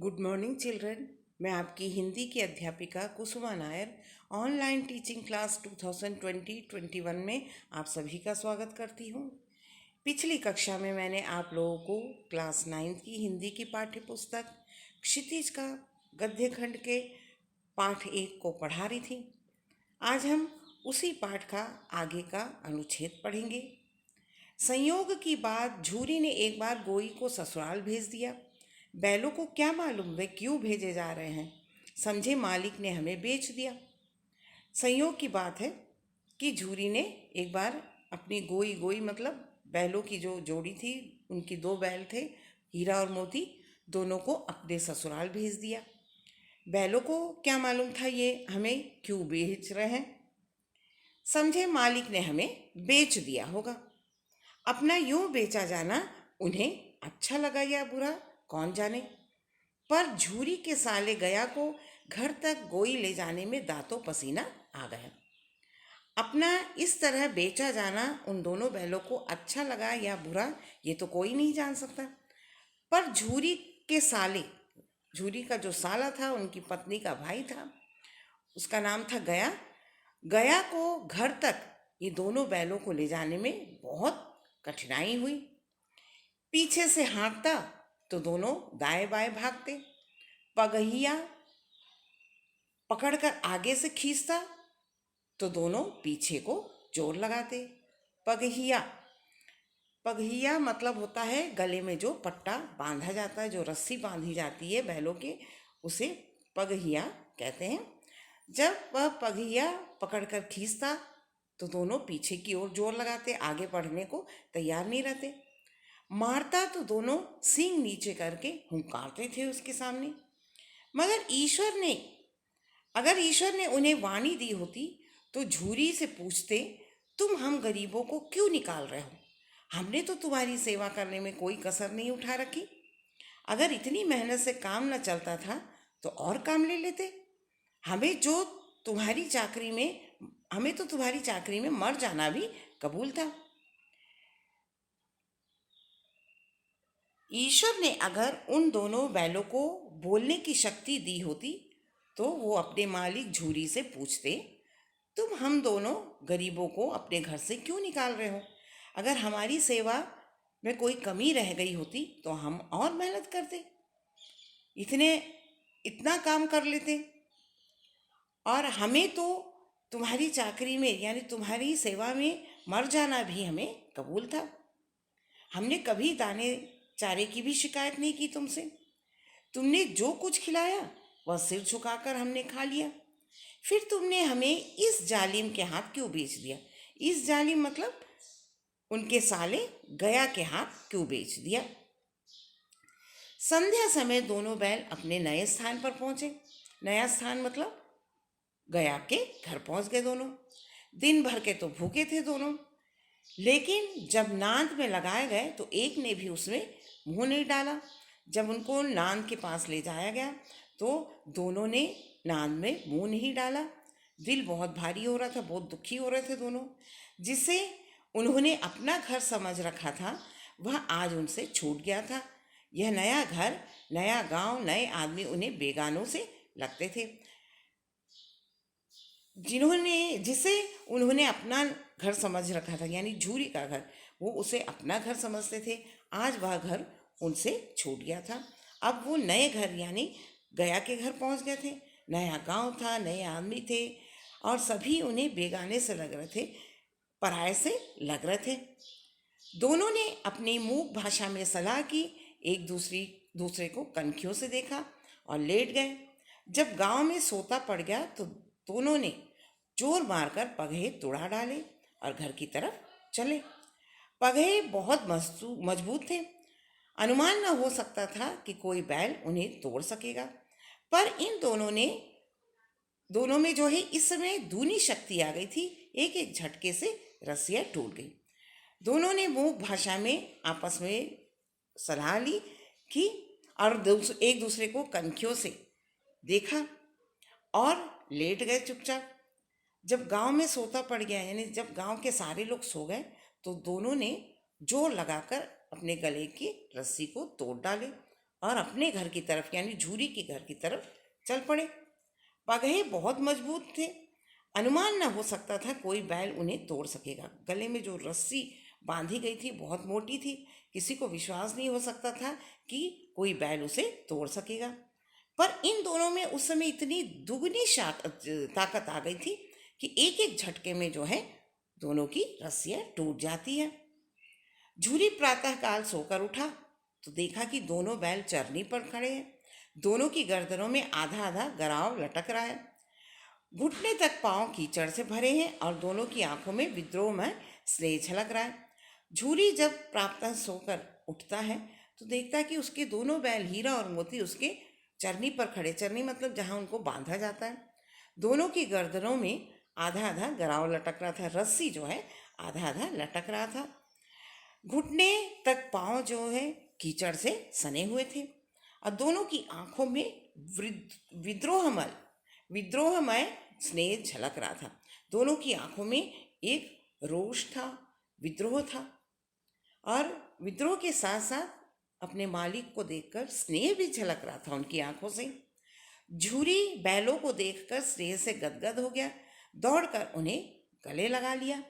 Good morning children. मैं आपकी हिंदी की अध्यापिका कुसुमा नायर ऑनलाइन टीचिंग क्लास 2020-21 में आप सभी का स्वागत करती हूँ। पिछली कक्षा में मैंने आप लोगों को क्लास 9 की हिंदी की पाठ्य पुस्तक क्षितिज का गद्य खंड के पाठ 1 को पढ़ा रही थी। आज हम उसी पाठ का आगे का अनुच्छेद पढ़ेंगे। संयोग की बात, झूरी ने एक बार गोई को ससुराल भेज दिया। बैलों को क्या मालूम वे क्यों भेजे जा रहे हैं। समझे मालिक ने हमें बेच दिया। संयोग की बात है कि झूरी ने एक बार अपनी गोई मतलब बैलों की जो जोड़ी थी, उनकी 2 बैल थे, हीरा और मोती, दोनों को अपने ससुराल भेज दिया। बैलों को क्या मालूम था ये हमें क्यों बेच रहे हैं। समझे मालिक ने हमें बेच दिया होगा। अपना यूं बेचा जाना उन्हें अच्छा लगा या बुरा, कौन जाने। पर झूरी के साले गया को घर तक गोई ले जाने में दांतों पसीना आ गया। अपना इस तरह बेचा जाना उन दोनों बैलों को अच्छा लगा या बुरा, ये तो कोई नहीं जान सकता। पर झूरी के साले, झूरी का जो साला था, उनकी पत्नी का भाई था, उसका नाम था गया। गया को घर तक ये दोनों बैलों को ले जाने में बहुत कठिनाई हुई। पीछे से हाँकता तो दोनों दाएं बाएं भागते, पगहिया पकड़कर आगे से खींचता तो दोनों पीछे को जोर लगाते। पगहिया पगहिया मतलब होता है गले में जो पट्टा बांधा जाता है, जो रस्सी बांधी जाती है बैलों के, उसे पगहिया कहते हैं। जब वह पगहिया पकड़कर खींचता तो दोनों पीछे की ओर जोर लगाते, आगे बढ़ने को तैयार नहीं रहते। मारता तो दोनों सींग नीचे करके हुंकारते थे उसके सामने। मगर अगर ईश्वर ने उन्हें वाणी दी होती तो झूरी से पूछते, तुम हम गरीबों को क्यों निकाल रहे हो? हमने तो तुम्हारी सेवा करने में कोई कसर नहीं उठा रखी। अगर इतनी मेहनत से काम न चलता था तो और काम ले लेते। हमें तो तुम्हारी चाकरी में मर जाना भी कबूल था। ईश्वर ने अगर उन दोनों बैलों को बोलने की शक्ति दी होती तो वो अपने मालिक झूरी से पूछते, तुम हम दोनों गरीबों को अपने घर से क्यों निकाल रहे हो? अगर हमारी सेवा में कोई कमी रह गई होती तो हम और मेहनत करते, इतना काम कर लेते, और हमें तो तुम्हारी चाकरी में यानी तुम्हारी सेवा में मर जाना भी हमें कबूल था। हमने कभी दाने चारे की भी शिकायत नहीं की तुमसे। तुमने जो कुछ खिलाया वह सिर झुकाकर हमने खा लिया। फिर तुमने हमें इस जालिम के हाथ क्यों बेच दिया? इस जालिम मतलब उनके साले गया के हाथ क्यों बेच दिया? संध्या समय दोनों बैल अपने नए स्थान पर पहुंचे। नया स्थान मतलब गया के घर पहुंच गए दोनों। दिन भर के तो भूखे थे दोनों, लेकिन जब नांद में लगाए गए तो एक ने भी उसमें मुंह नहीं डाला। जब उनको नांद के पास ले जाया गया तो दोनों ने नांद में मुंह नहीं डाला। दिल बहुत भारी हो रहा था, बहुत दुखी हो रहे थे दोनों। जिसे उन्होंने अपना घर समझ रखा था वह आज उनसे छूट गया था। यह नया घर, नया गांव, नए आदमी उन्हें बेगानों से लगते थे। जिसे उन्होंने अपना घर समझ रखा था, यानी झूरी का घर, वो उसे अपना घर समझते थे। आज वह घर उनसे छूट गया था। अब वो नए घर यानी गया के घर पहुंच गए थे। नया गांव था, नए आदमी थे, और सभी उन्हें बेगाने से लग रहे थे, पराये से लग रहे थे। दोनों ने अपनी मूक भाषा में सलाह की, एक दूसरे को कनखियों से देखा और लेट गए। जब गांव में सोता पड़ गया तो दोनों ने जोर मारकर पगहे तुड़ा डाले और घर की तरफ चले। पगहे बहुत मजबूत थे। अनुमान न हो सकता था कि कोई बैल उन्हें तोड़ सकेगा। पर इन दोनों में जो है इस समय दूनी शक्ति आ गई थी। एक एक झटके से रस्सियां टूट गई। दोनों ने मूक भाषा में आपस में सलाह ली कि और एक दूसरे को कनखियों से देखा और लेट गए चुपचाप। जब गांव में सोता पड़ गया, यानी जब गांव के सारे लोग सो गए, तो दोनों ने जोर लगाकर अपने गले की रस्सी को तोड़ डाले और अपने घर की तरफ यानी झूरी के घर की तरफ चल पड़े। पगहे बहुत मजबूत थे, अनुमान न हो सकता था कोई बैल उन्हें तोड़ सकेगा। गले में जो रस्सी बांधी गई थी बहुत मोटी थी, किसी को विश्वास नहीं हो सकता था कि कोई बैल उसे तोड़ सकेगा। पर इन दोनों में उस समय इतनी दुगनी ताकत आ गई थी कि एक एक झटके में जो है दोनों की रस्सियां टूट जाती है। झूरी प्रातःकाल सोकर उठा तो देखा कि दोनों बैल चरनी पर खड़े हैं। दोनों की गर्दनों में आधा आधा गराव लटक रहा है, घुटने तक पांव कीचड़ से भरे हैं और दोनों की आंखों में विद्रोह में स्नेह झलक रहा है। झूरी जब प्रातः सोकर उठता है तो देखता है कि उसके दोनों बैल हीरा और मोती उसके चरनी पर खड़े, चरनी मतलब जहाँ उनको बांधा जाता है। दोनों की गर्दनों में आधा आधा गराव लटक रहा था, रस्सी जो है आधा आधा लटक रहा था। घुटने तक पांव जो है कीचड़ से सने हुए थे और दोनों की आंखों में विद्रोहमय स्नेह झलक रहा था। दोनों की आंखों में एक रोष था, विद्रोह था और विद्रोह के साथ साथ अपने मालिक को देखकर स्नेह भी झलक रहा था उनकी आंखों से। झूरी बैलों को देखकर स्नेह से गदगद हो गया, दौड़कर उन्हें गले लगा लिया।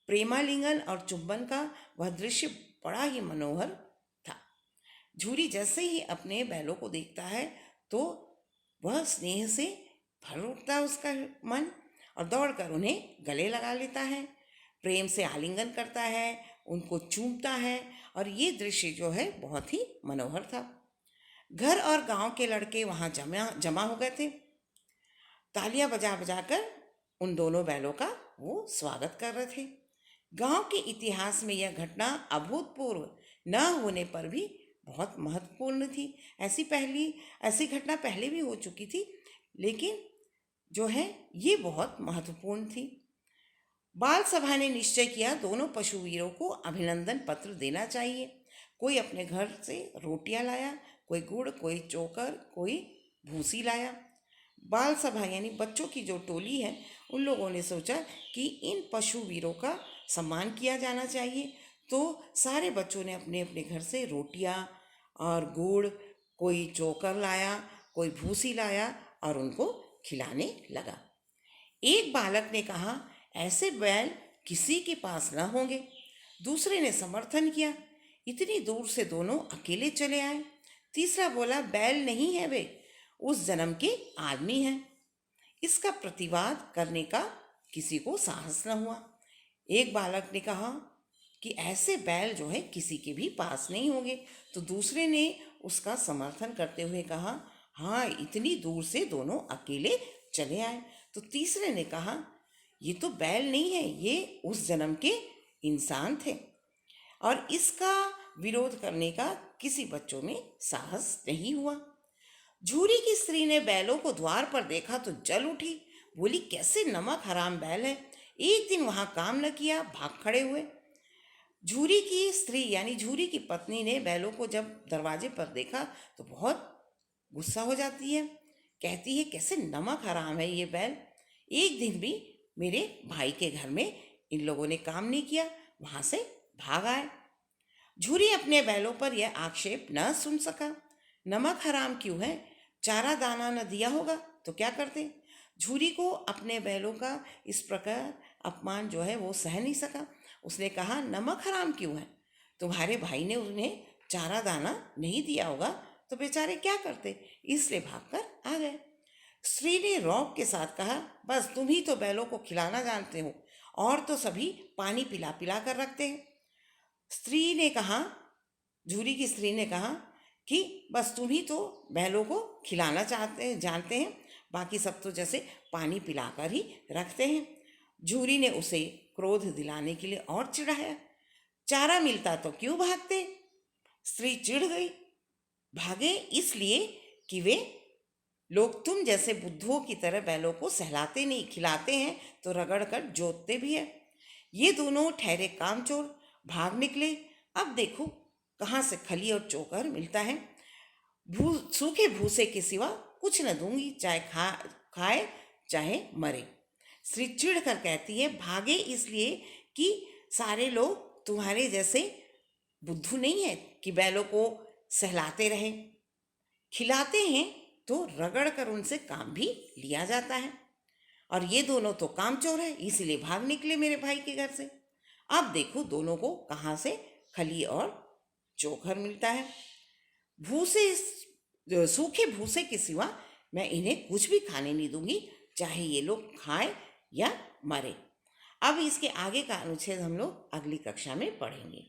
प्रेमालिंगन और चुंबन का वह दृश्य बड़ा ही मनोहर था। झूरी जैसे ही अपने बैलों को देखता है तो वह स्नेह से भर उठता है उसका मन और दौड़कर उन्हें गले लगा लेता है, प्रेम से आलिंगन करता है, उनको चूमता है और ये दृश्य जो है बहुत ही मनोहर था। घर और गांव के लड़के वहां जमा हो गए थे। तालियां बजा बजाकर उन दोनों बैलों का वो स्वागत कर रहे थे। गांव के इतिहास में यह घटना अभूतपूर्व न होने पर भी बहुत महत्वपूर्ण थी। ऐसी घटना पहले भी हो चुकी थी, लेकिन जो है ये बहुत महत्वपूर्ण थी। बाल सभा ने निश्चय किया दोनों पशुवीरों को अभिनंदन पत्र देना चाहिए। कोई अपने घर से रोटियां लाया, कोई गुड़, कोई चोकर, कोई भूसी लाया। बाल सभा यानी बच्चों की जो टोली है उन लोगों ने सोचा कि इन पशुवीरों का सम्मान किया जाना चाहिए, तो सारे बच्चों ने अपने अपने घर से रोटियां और गुड़, कोई चोकर लाया, कोई भूसी लाया और उनको खिलाने लगा। एक बालक ने कहा, ऐसे बैल किसी के पास न होंगे। दूसरे ने समर्थन किया, इतनी दूर से दोनों अकेले चले आए। तीसरा बोला, बैल नहीं है वे, उस जन्म के आदमी हैं। इसका प्रतिवाद करने का किसी को साहस न हुआ। एक बालक ने कहा कि ऐसे बैल जो है किसी के भी पास नहीं होंगे, तो दूसरे ने उसका समर्थन करते हुए कहा, हाँ, इतनी दूर से दोनों अकेले चले आए। तो तीसरे ने कहा, ये तो बैल नहीं है, ये उस जन्म के इंसान थे। और इसका विरोध करने का किसी बच्चों में साहस नहीं हुआ। झूरी की स्त्री ने बैलों को द्वार पर देखा तो जल उठी, बोली, कैसे नमक हराम बैल है, एक दिन वहां काम न किया, भाग खड़े हुए। झूरी की स्त्री यानी झूरी की पत्नी ने बैलों को जब दरवाजे पर देखा तो बहुत गुस्सा हो जाती है, कहती है, कैसे नमक हराम है ये बैल, एक दिन भी मेरे भाई के घर में इन लोगों ने काम नहीं किया, वहां से भाग आए। झूरी अपने बैलों पर यह आक्षेप न सुन सका। नमक हराम क्यों है, चारा दाना न दिया होगा तो क्या करते। झूरी को अपने बैलों का इस प्रकार अपमान जो है वो सह नहीं सका। उसने कहा, नमक हराम क्यों है, तुम्हारे भाई ने उन्हें चारा दाना नहीं दिया होगा तो बेचारे क्या करते, इसलिए भागकर आ गए। स्त्री ने रौब के साथ कहा, बस तुम ही तो बैलों को खिलाना जानते हो, और तो सभी पानी पिला पिला कर रखते हैं। झूरी की स्त्री ने कहा कि बस तुम ही तो बैलों को खिलाना जानते हैं, बाकी सब तो जैसे पानी पिलाकर ही रखते हैं। झूरी ने उसे क्रोध दिलाने के लिए और चिढ़ाया, चारा मिलता तो क्यों भागते। स्त्री चिढ़ गई, भागे इसलिए कि वे लोग तुम जैसे बुद्धुओं की तरह बैलों को सहलाते नहीं, खिलाते हैं तो रगड़ कर जोतते भी है। ये दोनों ठहरे कामचोर भाग निकले। अब देखो कहाँ से खली और चोकर मिलता है, सूखे भूसे के सिवा कुछ न दूंगी, चाहे खाए चाहे मरे। स्त्री चिढ़ कर कहती है, भागे इसलिए कि सारे लोग तुम्हारे जैसे बुद्धू नहीं है कि बैलों को सहलाते रहे। खिलाते हैं तो रगड़ कर उनसे काम भी लिया जाता है। और ये दोनों तो कामचोर है, इसीलिए भाग निकले मेरे भाई के घर से। अब देखो दोनों को कहाँ से खली और चोकर मिलता है। सूखे भूसे के सिवा मैं इन्हें कुछ भी खाने नहीं दूंगी, चाहे ये लोग खाएं या मरे। अब इसके आगे का अनुच्छेद हम लोग अगली कक्षा में पढ़ेंगे।